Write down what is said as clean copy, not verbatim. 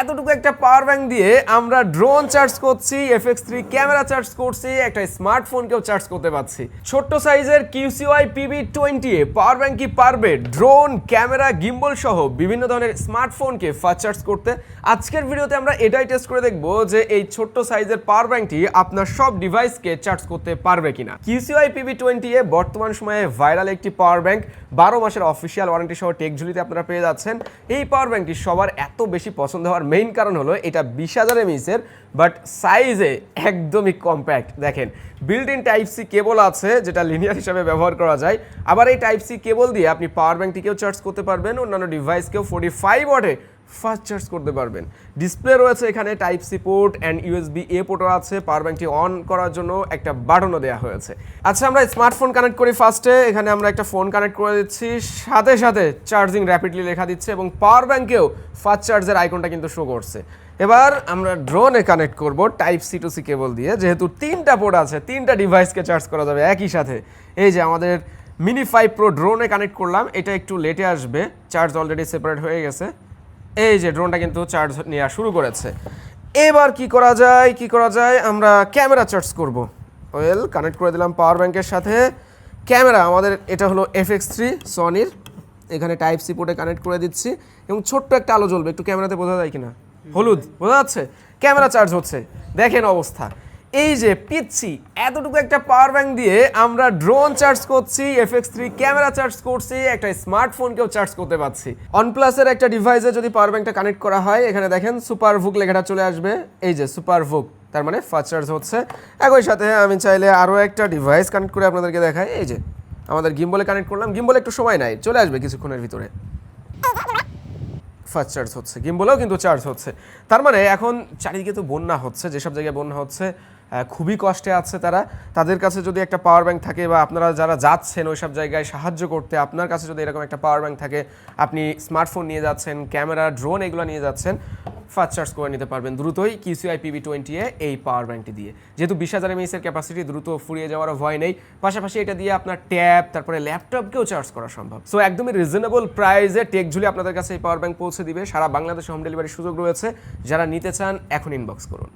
এতটুকু একটা power bank দিয়ে আমরা ড্রোন চার্জ করছি, FX3 ক্যামেরা চার্জ করছি, একটা স্মার্টফোনকেও চার্জ করতে পারছি। ছোট্ট সাইজের QCY PB20 পাওয়ার ব্যাংক কি পারবে ড্রোন, ক্যামেরা, গিম্বল সহ বিভিন্ন ধরনের স্মার্টফোনকে ফাস্ট চার্জ করতে? আজকের ভিডিওতে আমরা এটাই টেস্ট করে দেখব যে এই ছোট্ট সাইজের পাওয়ার ব্যাংকটি আপনার সব ডিভাইসকে চার্জ করতে পারবে কিনা। QCY PB20 বর্তমান সময়ে ভাইরাল একটি পাওয়ার ব্যাংক, 12 মাসের অফিসিয়াল ওয়ারেন্টি সহ টেকঝুলিতে আপনারা পেয়ে যাচ্ছেন। এই পাওয়ার ব্যাংকটি সবার এত বেশি পছন্দ হওয়ার মেইন কারণ হলো এটা 20,000 mAh বাট সাইজে একদমই কম্প্যাক্ট। দেখেন, built in type C cable আছে যেটা লিনিয়ার হিসাবে ব্যবহার করা যায়। আবার এই টাইপ সি কেবল দিয়ে আপনি পাওয়ার ব্যাংকটিকেও চার্জ করতে পারবেন, অন্যান্য ডিভাইসকেও 45 ওয়াটে ফাস্ট চার্জ করতে পারবেন। ডিসপ্লে রয়েছে এখানে, type C port and USB-A পোর্টও আছে। পাওয়ার ব্যাংকটি অন করার জন্য একটা বাটনও দেওয়া হয়েছে। আচ্ছা, আমরা স্মার্টফোন কানেক্ট করি ফার্স্টে। এখানে আমরা একটা ফোন কানেক্ট করে দিচ্ছি, সাথে সাথে চার্জিং র্যাপিডলি লেখা দিচ্ছে এবং পাওয়ার ব্যাংকেও ফাস্ট চার্জের আইকনটা কিন্তু শো করছে। এবার আমরা ড্রোনে কানেক্ট করব type C to C cable দিয়ে, যেহেতু 3টা পোর্ট আছে, 3টা ডিভাইসকে চার্জ করা যাবে একই সাথে। এই যে আমাদের মিনি 5 প্রো ড্রোনে কানেক্ট করলাম, এটা একটু লেটে আসবে, চার্জ অলরেডি সেপারেট হয়ে গেছে। এই যে ড্রোনটা কিন্তু চার্জ নেওয়া শুরু করেছে। এবার কি করা যায়, আমরা ক্যামেরা চার্জ করব। কানেক্ট করে দিলাম পাওয়ার ব্যাংকের সাথে। ক্যামেরা আমাদের এটা হলো FX3 সনির, এখানে টাইপ সি পোর্টে কানেক্ট করে দিচ্ছি এবং ছোট্ট একটা আলো জ্বলবে, একটু ক্যামেরাতে বোঝা যায় কিনা, হলুদ বোঝা যাচ্ছে। ক্যামেরা চার্জ হচ্ছে, দেখেন অবস্থা। এই যে পিচ্ছি এতটুকু একটা পাওয়ার ব্যাংক দিয়ে আমরা ড্রোন চার্জ করছি, FX3 ক্যামেরা চার্জ করছি, একটা স্মার্টফোনকেও চার্জ করতে পারছি। OnePlus-এর একটা ডিভাইসে যদি পাওয়ার ব্যাংকটা কানেক্ট করা হয়, এখানে দেখেন সুপার ভুক লেখাটা চলে আসবে। এই যে সুপার ভুক, তার মানে ফাস্ট চার্জ হচ্ছে। একই সাথে আমি চাইলে আরও একটা ডিভাইস কানেক্ট করে আপনাদেরকে দেখাই। এই যে আমাদের গিম্বলে কানেক্ট করলাম, গিম্বলে একটু সময় নাই, চলে আসবে কিছুক্ষণের ভিতরে। ফাস্ট চার্জ হচ্ছে, গিম্বলেও কিন্তু চার্জ হচ্ছে। তার মানে এখন চারিদিকে তো বন্যা হচ্ছে, যেসব জায়গায় বন্যা হচ্ছে খুবই কষ্টে আছে তারা। তাদের কাছে যদি একটা পাওয়ার ব্যাংক থাকে, বা আপনারা যারা যাচ্ছেন ওই সব জায়গায় সাহায্য করতে, আপনার কাছে যদি এরকম একটা পাওয়ার ব্যাংক থাকে, আপনি স্মার্টফোন নিয়ে যাচ্ছেন, ক্যামেরা, ড্রোন এগুলো নিয়ে যাচ্ছেন, ফাস্ট চার্জ করে নিতে পারবেন দ্রুতই QCY PB20 এই পাওয়ার ব্যাংকটি দিয়ে। যেহেতু 20,000 mAh ক্যাপাসিটি, দ্রুত ফুরিয়ে যাওয়ার ভয় নেই। পাশাপাশি এটা দিয়ে আপনার ট্যাব, তারপরে ল্যাপটপকেও চার্জ করা সম্ভব। সো একদমই রিজনেবল প্রাইসে টেকঝুলি আপনাদের কাছে এই পাওয়ার ব্যাংক পৌঁছে দিবে। সারা বাংলাদেশে হোম ডেলিভারির সুযোগ রয়েছে। যারা নিতে চান এখন ইনবক্স করুন।